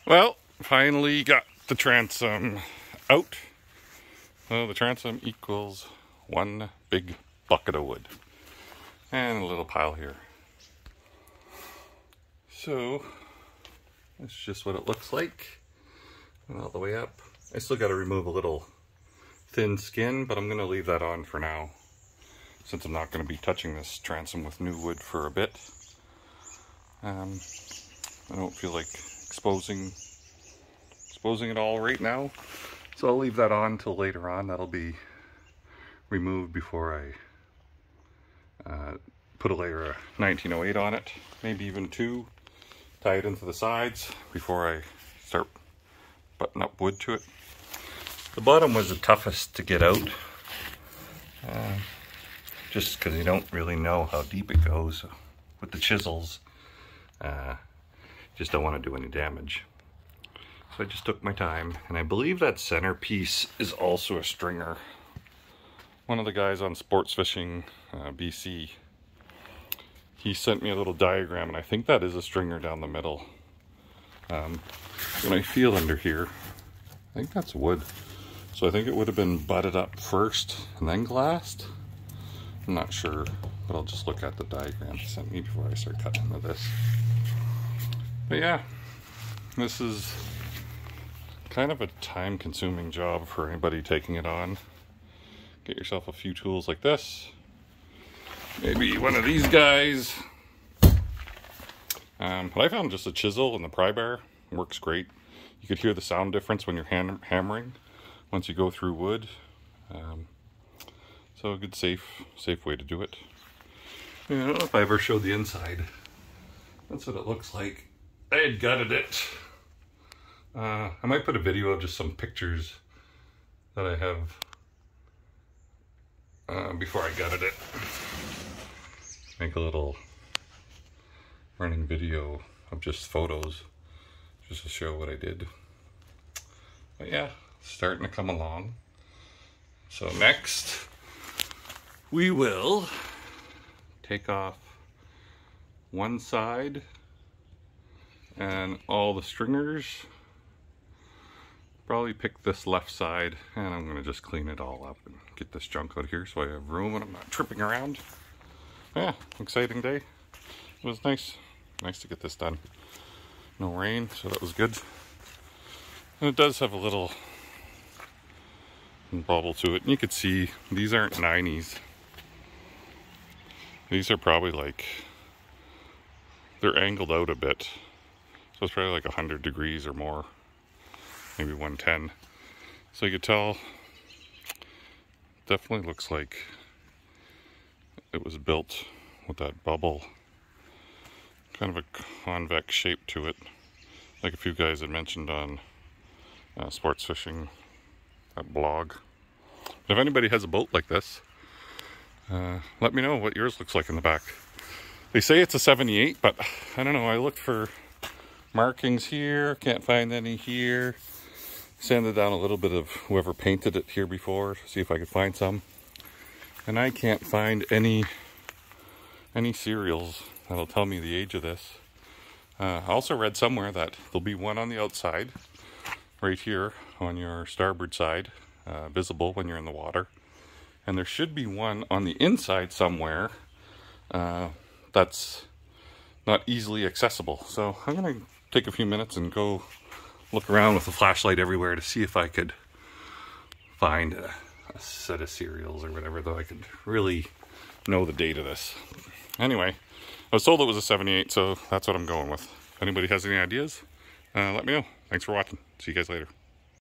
Well, finally got the transom out. So the transom equals one big bucket of wood. And a little pile here. So, that's just what it looks like. And all the way up. I still got to remove a little thin skin, but I'm going to leave that on for now, since I'm not going to be touching this transom with new wood for a bit. I don't feel like exposing it all right now, so I'll leave that on till later on. That'll be removed before I put a layer of 1908 on it, maybe even two, tie it into the sides before I start button up wood to it. The bottom was the toughest to get out, just because you don't really know how deep it goes with the chisels. Just don't want to do any damage. So I just took my time, and I believe that center piece is also a stringer. One of the guys on Sports Fishing BC, he sent me a little diagram, and I think that is a stringer down the middle. When I feel under here, I think that's wood. So I think it would have been butted up first and then glassed. I'm not sure, but I'll just look at the diagram he sent me before I start cutting into this. But yeah, this is kind of a time-consuming job for anybody taking it on. Get yourself a few tools like this. Maybe one of these guys. But I found just a chisel and the pry bar works great. You could hear the sound difference when you're hammering once you go through wood. So a good safe way to do it. I don't know if I ever showed the inside. That's what it looks like. I had gutted it. I might put a video of just some pictures that I have before I gutted it. Make a little running video of just photos, just to show what I did. But yeah, starting to come along. So next, we will take off one side and all the stringers. Probably pick this left side, and I'm going to just clean it all up and get this junk out here so I have room and I'm not tripping around. Yeah, exciting day. It was nice to get this done. No rain, so that was good. And it does have a little bubble to it, and you could see these aren't 90s. These are probably like, they're angled out a bit, so it's probably like 100 degrees or more, maybe 110. So you could tell, definitely looks like it was built with that bubble, kind of a convex shape to it, like a few guys had mentioned on Sports Fishing, that blog. But if anybody has a boat like this, let me know what yours looks like in the back. They say it's a 78, but I don't know. I looked for markings here, can't find any here. Sanded down a little bit of whoever painted it here before to see if I could find some. And I can't find any serials that'll tell me the age of this. I also read somewhere that there'll be one on the outside, right here on your starboard side, visible when you're in the water. And there should be one on the inside somewhere that's not easily accessible. So I'm going to take a few minutes and go look around with a flashlight everywhere to see if I could find a set of serials or whatever, though I could really know the date of this. Anyway, I was told it was a 78, so that's what I'm going with. If anybody has any ideas, let me know. Thanks for watching. See you guys later.